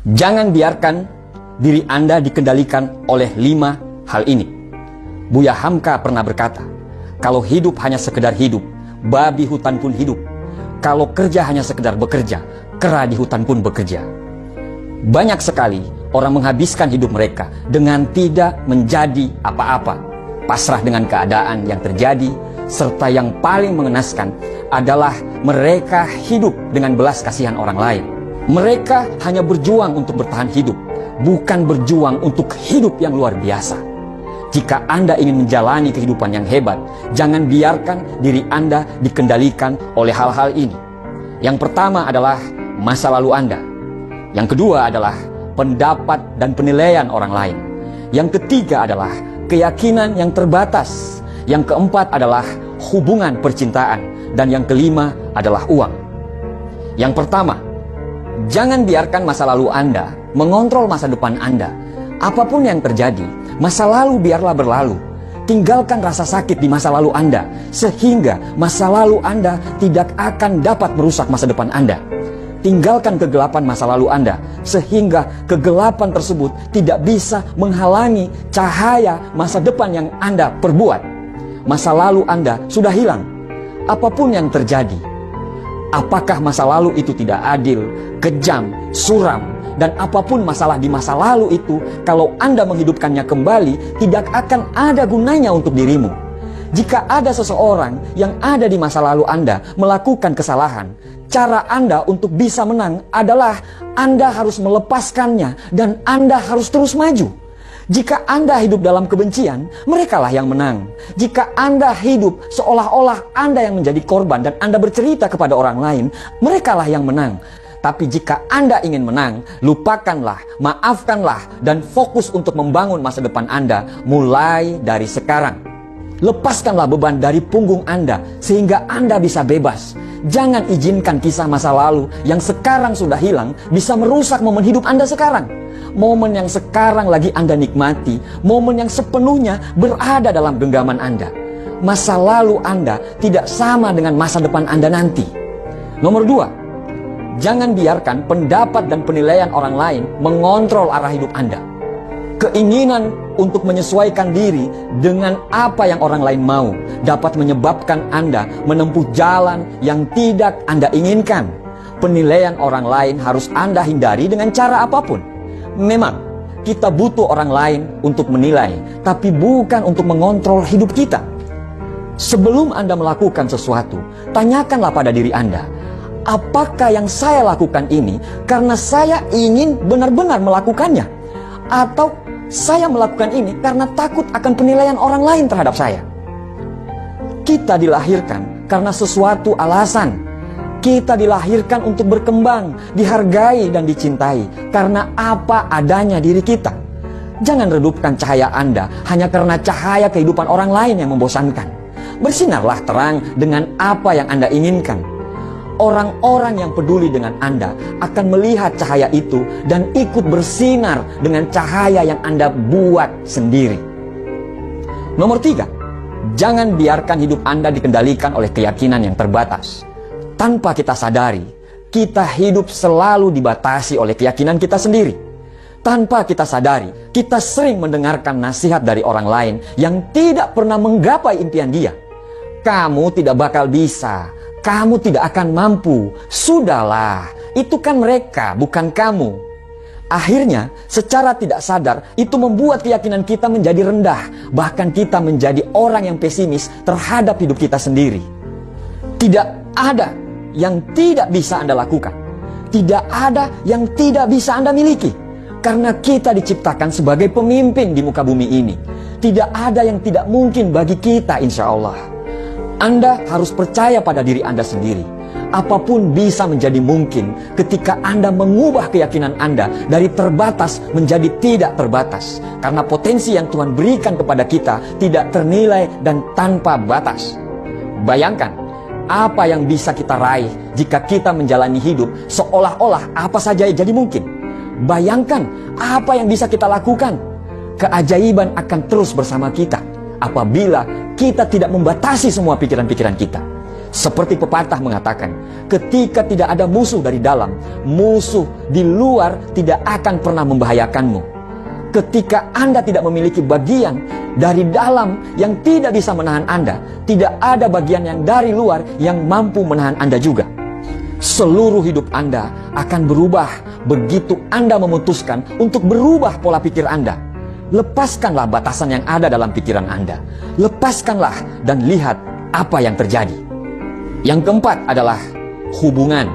Jangan biarkan diri Anda dikendalikan oleh 5 hal ini. Buya Hamka pernah berkata, kalau hidup hanya sekedar hidup, babi hutan pun hidup. Kalau kerja hanya sekedar bekerja, kera di hutan pun bekerja. Banyak sekali orang menghabiskan hidup mereka dengan tidak menjadi apa-apa, pasrah dengan keadaan yang terjadi, serta yang paling mengenaskan adalah mereka hidup dengan belas kasihan orang lain. Mereka hanya berjuang untuk bertahan hidup, bukan berjuang untuk hidup yang luar biasa. Jika Anda ingin menjalani kehidupan yang hebat, jangan biarkan diri Anda dikendalikan oleh hal-hal ini. Yang pertama adalah masa lalu Anda. Yang kedua adalah pendapat dan penilaian orang lain. Yang ketiga adalah keyakinan yang terbatas. Yang keempat adalah hubungan percintaan. Dan yang kelima adalah uang. Yang pertama, jangan biarkan masa lalu Anda mengontrol masa depan Anda. Apapun yang terjadi, masa lalu biarlah berlalu. Tinggalkan rasa sakit di masa lalu Anda, sehingga masa lalu Anda tidak akan dapat merusak masa depan Anda. Tinggalkan kegelapan masa lalu Anda, sehingga kegelapan tersebut tidak bisa menghalangi cahaya masa depan yang Anda perbuat. Masa lalu Anda sudah hilang. Apapun yang terjadi, apakah masa lalu itu tidak adil, kejam, suram, dan apapun masalah di masa lalu itu, kalau Anda menghidupkannya kembali, tidak akan ada gunanya untuk dirimu. Jika ada seseorang yang ada di masa lalu Anda melakukan kesalahan, cara Anda untuk bisa menang adalah Anda harus melepaskannya dan Anda harus terus maju. Jika Anda hidup dalam kebencian, merekalah yang menang. Jika Anda hidup seolah-olah Anda yang menjadi korban dan Anda bercerita kepada orang lain, merekalah yang menang. Tapi jika Anda ingin menang, lupakanlah, maafkanlah, dan fokus untuk membangun masa depan Anda mulai dari sekarang. Lepaskanlah beban dari punggung Anda sehingga Anda bisa bebas. Jangan izinkan kisah masa lalu yang sekarang sudah hilang bisa merusak momen hidup Anda sekarang. Momen yang sekarang lagi Anda nikmati, momen yang sepenuhnya berada dalam genggaman Anda. Masa lalu Anda tidak sama dengan masa depan Anda nanti. Nomor 2, jangan biarkan pendapat dan penilaian orang lain mengontrol arah hidup Anda. Keinginan untuk menyesuaikan diri dengan apa yang orang lain mau dapat menyebabkan Anda menempuh jalan yang tidak Anda inginkan. Penilaian orang lain harus Anda hindari dengan cara apapun. Memang, kita butuh orang lain untuk menilai, tapi bukan untuk mengontrol hidup kita. Sebelum Anda melakukan sesuatu, tanyakanlah pada diri Anda, apakah yang saya lakukan ini karena saya ingin benar-benar melakukannya? Atau saya melakukan ini karena takut akan penilaian orang lain terhadap saya? Kita dilahirkan karena sesuatu alasan. Kita dilahirkan untuk berkembang, dihargai dan dicintai karena apa adanya diri kita. Jangan redupkan cahaya Anda hanya karena cahaya kehidupan orang lain yang membosankan. Bersinarlah terang dengan apa yang Anda inginkan. Orang-orang yang peduli dengan Anda akan melihat cahaya itu dan ikut bersinar dengan cahaya yang Anda buat sendiri. Nomor 3, jangan biarkan hidup Anda dikendalikan oleh keyakinan yang terbatas. Tanpa kita sadari, kita hidup selalu dibatasi oleh keyakinan kita sendiri. Tanpa kita sadari, kita sering mendengarkan nasihat dari orang lain yang tidak pernah menggapai impian dia. Kamu tidak bakal bisa, kamu tidak akan mampu, sudahlah, itu kan mereka, bukan kamu. Akhirnya, secara tidak sadar, itu membuat keyakinan kita menjadi rendah. Bahkan kita menjadi orang yang pesimis terhadap hidup kita sendiri. Tidak ada yang tidak bisa Anda lakukan. Tidak ada yang tidak bisa Anda miliki. Karena kita diciptakan sebagai pemimpin di muka bumi ini. Tidak ada yang tidak mungkin bagi kita, insya Allah. Anda harus percaya pada diri Anda sendiri. Apapun bisa menjadi mungkin ketika Anda mengubah keyakinan Anda dari terbatas menjadi tidak terbatas. Karena potensi yang Tuhan berikan kepada kita tidak ternilai dan tanpa batas. Bayangkan, apa yang bisa kita raih jika kita menjalani hidup seolah-olah apa saja jadi mungkin. Bayangkan apa yang bisa kita lakukan. Keajaiban akan terus bersama kita apabila kita tidak membatasi semua pikiran-pikiran kita. Seperti pepatah mengatakan, ketika tidak ada musuh dari dalam, musuh di luar tidak akan pernah membahayakanmu. Ketika Anda tidak memiliki bagian dari dalam yang tidak bisa menahan Anda, tidak ada bagian yang dari luar yang mampu menahan Anda juga. Seluruh hidup Anda akan berubah begitu Anda memutuskan untuk berubah pola pikir Anda. Lepaskanlah batasan yang ada dalam pikiran Anda. Lepaskanlah dan lihat apa yang terjadi. Yang keempat adalah hubungan.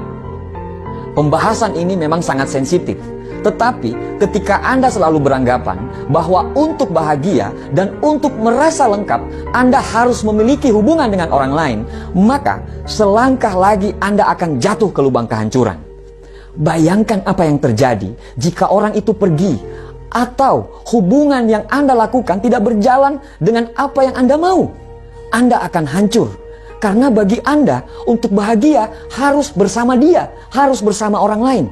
Pembahasan ini memang sangat sensitif. Tetapi ketika Anda selalu beranggapan bahwa untuk bahagia dan untuk merasa lengkap Anda harus memiliki hubungan dengan orang lain, maka selangkah lagi Anda akan jatuh ke lubang kehancuran. Bayangkan apa yang terjadi jika orang itu pergi, atau hubungan yang Anda lakukan tidak berjalan dengan apa yang Anda mau. Anda akan hancur. Karena bagi Anda, untuk bahagia harus bersama dia, harus bersama orang lain.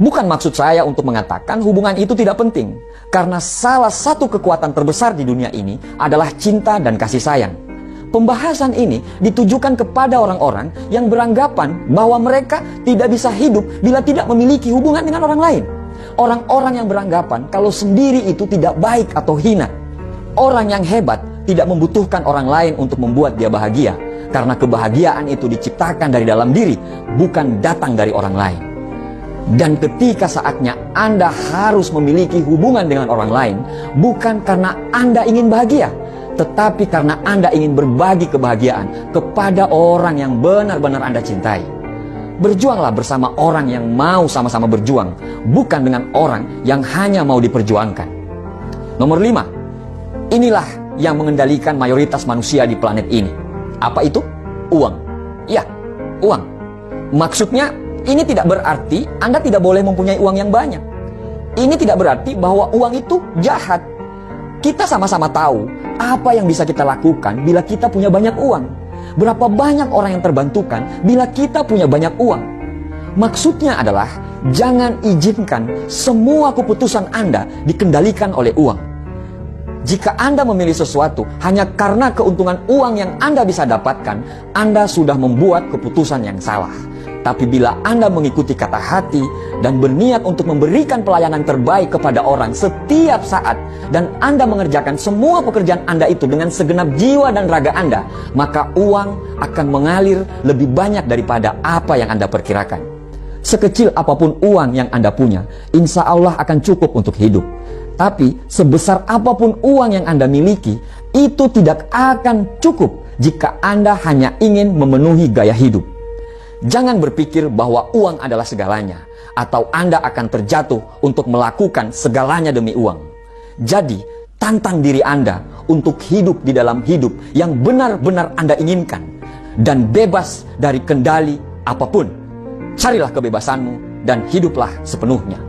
Bukan maksud saya untuk mengatakan hubungan itu tidak penting. Karena salah satu kekuatan terbesar di dunia ini adalah cinta dan kasih sayang. Pembahasan ini ditujukan kepada orang-orang yang beranggapan bahwa mereka tidak bisa hidup bila tidak memiliki hubungan dengan orang lain. Orang-orang yang beranggapan kalau sendiri itu tidak baik atau hina. Orang yang hebat tidak membutuhkan orang lain untuk membuat dia bahagia. Karena kebahagiaan itu diciptakan dari dalam diri, bukan datang dari orang lain. Dan ketika saatnya Anda harus memiliki hubungan dengan orang lain, bukan karena Anda ingin bahagia, tetapi karena Anda ingin berbagi kebahagiaan kepada orang yang benar-benar Anda cintai. Berjuanglah bersama orang yang mau sama-sama berjuang, bukan dengan orang yang hanya mau diperjuangkan. Nomor 5, inilah yang mengendalikan mayoritas manusia di planet ini. Apa itu? Uang. Ya, uang. Maksudnya, ini tidak berarti Anda tidak boleh mempunyai uang yang banyak. Ini tidak berarti bahwa uang itu jahat. Kita sama-sama tahu apa yang bisa kita lakukan bila kita punya banyak uang. Berapa banyak orang yang terbantukan bila kita punya banyak uang. Maksudnya adalah jangan izinkan semua keputusan Anda dikendalikan oleh uang. Jika Anda memilih sesuatu hanya karena keuntungan uang yang Anda bisa dapatkan, Anda sudah membuat keputusan yang salah. Tapi bila Anda mengikuti kata hati dan berniat untuk memberikan pelayanan terbaik kepada orang setiap saat, dan Anda mengerjakan semua pekerjaan Anda itu dengan segenap jiwa dan raga Anda, maka uang akan mengalir lebih banyak daripada apa yang Anda perkirakan. Sekecil apapun uang yang Anda punya, insya Allah akan cukup untuk hidup. Tapi sebesar apapun uang yang Anda miliki, itu tidak akan cukup jika Anda hanya ingin memenuhi gaya hidup. Jangan berpikir bahwa uang adalah segalanya, atau Anda akan terjatuh untuk melakukan segalanya demi uang. Jadi, tantang diri Anda untuk hidup di dalam hidup yang benar-benar Anda inginkan, dan bebas dari kendali apapun. Carilah kebebasanmu dan hiduplah sepenuhnya.